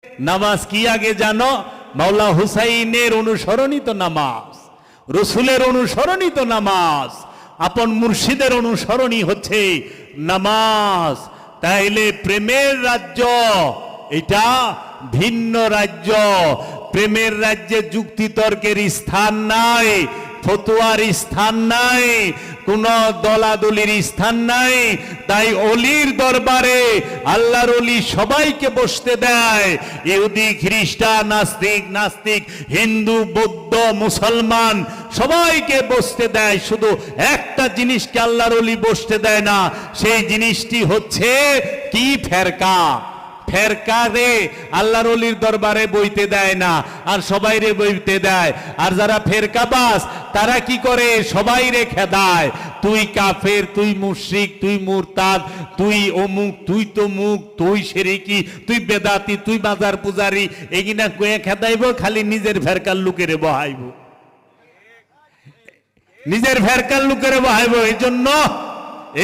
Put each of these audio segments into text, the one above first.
নামাজ কি আগে জানো? মাওলা হুসাইনের অনুসরণিত নামাজ, রসুলের অনুসরণিত নামাজ, আপন মুর্শিদের অনুসরণই হচ্ছে নামাজ। তাইলে প্রেমের রাজ্য এটা ভিন্ন রাজ্য। প্রেমের রাজ্যে যুক্তিতর্কের স্থান নাই, ফতুয়ার স্থান নাই, কোন দলাদলির স্থান নাই। তাই অলির দরবারে আল্লাহর অলি সবাইকে বসতে দেয়, ইহুদি খ্রিস্টান নাস্তিক হিন্দু বৌদ্ধ মুসলমান সবাইকে বসতে দেয়। শুধু একটা জিনিসকে আল্লাহর অলি বসতে দেয় না, সেই জিনিসটি হচ্ছে কি? ফেরকা। ফেরকারে আল্লাহর অলির দরবারে বইতে দেয় না, আর সবাইরে বইতে দেয়। আর যারা ফেরকাবাজ তারা কি করে? সবাইরে খেদায়, তুই কাফের, তুই মুশরিক, তুই মুরতাদ, তুই অমুক, তুই তমুক, তুই শিরকি, তুই বেদাতি, তুই বাজার পূজারি, এগিনা কয়ে খেদাইব, খালি নিজের ফেরকার লোকেরে বহাইব, নিজের ফেরকার লোকেরে বহাইব। এই জন্য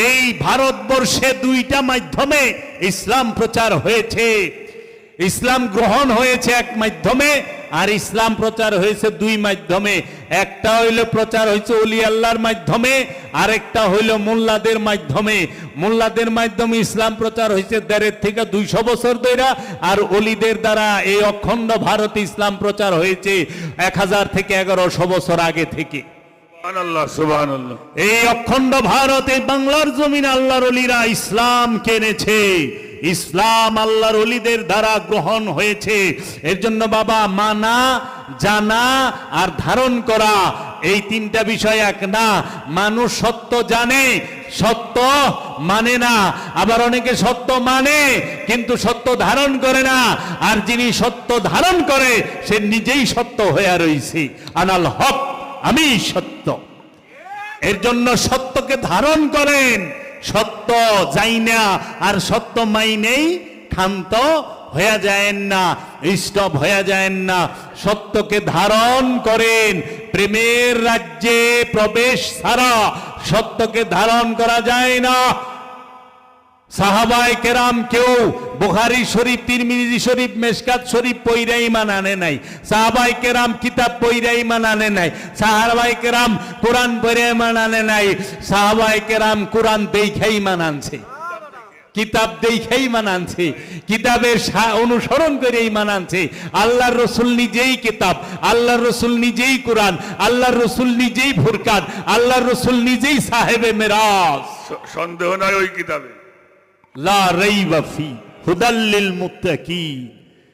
এই ভারতবর্ষে দুইটা মাধ্যমে ইসলাম প্রচার হয়েছে। ইসলাম গ্রহণ হয়েছে এক মাধ্যমে, আর ইসলাম প্রচার হয়েছে দুই মাধ্যমে। একটা হইল প্রচার হয়েছে ওলি আল্লাহর মাধ্যমে, আর একটা হইল মোল্লাদের মাধ্যমে। মোল্লাদের মাধ্যমে ইসলাম প্রচার হয়েছে 1.5 থেকে 200 বছর ধরে, আর অলিদের দ্বারা এই অখণ্ড ভারতে ইসলাম প্রচার হয়েছে 1000 থেকে 1100 বছর আগে থেকে। এই অখণ্ড ভারতে বাংলার জমিন আল্লাহর অলিরা ইসলাম কেনেছে, ইসলাম আল্লাহর অলিদের দ্বারা গ্রহণ হয়েছে। এর জন্য বাবা, মানা, জানা আর ধারণ করা, এই তিনটা বিষয় এক না। মানুষ সত্য জানে, সত্য মানে না। আবার অনেকে সত্য মানে কিন্তু সত্য ধারণ করে না। আর যিনি সত্য ধারণ করে সে নিজেই সত্য হয়ে রয়েছে। আনাল হক, আমি সত্য। এর জন্য সত্যকে ধারণ করেন, সত্য যাই না, আর সত্য মাইনেই ক্ষান্ত হয়ে যায় না, স্টপ হয়ে যায় না। সত্যকে ধারণ করেন। প্রেমের রাজ্যে প্রবেশ ছাড়া সত্যকে ধারণ করা যায় না। সাহাবায়ে কেরাম কেউ বুখারী শরীফ, তিরমিজি শরীফ, মেশকাত শরীফ পইরা ঈমান আনে নাই। সাহাবায়ে কেরাম কিতাব পইরা ঈমান আনে নাই। সাহাবায়ে কেরাম কোরআন পইরা ঈমান আনে নাই। সাহাবায়ে কেরাম কোরআন দেইখা ঈমান আনছে, কিতাব দেইখা ঈমান আনছে, কিতাবের অনুসরণ করে ঈমান আনছে। আল্লাহর রাসূল নিজেই কিতাব, আল্লাহর রাসূল নিজেই কোরআন, আল্লাহর রাসূল নিজেই ফুরকান, আল্লাহর রাসূল নিজেই সাহেবে মেরাজ। সন্দেহ নাই ওই কিতাবে। লা রাইবা ফি হুদাল লিল মুত্তাকিন।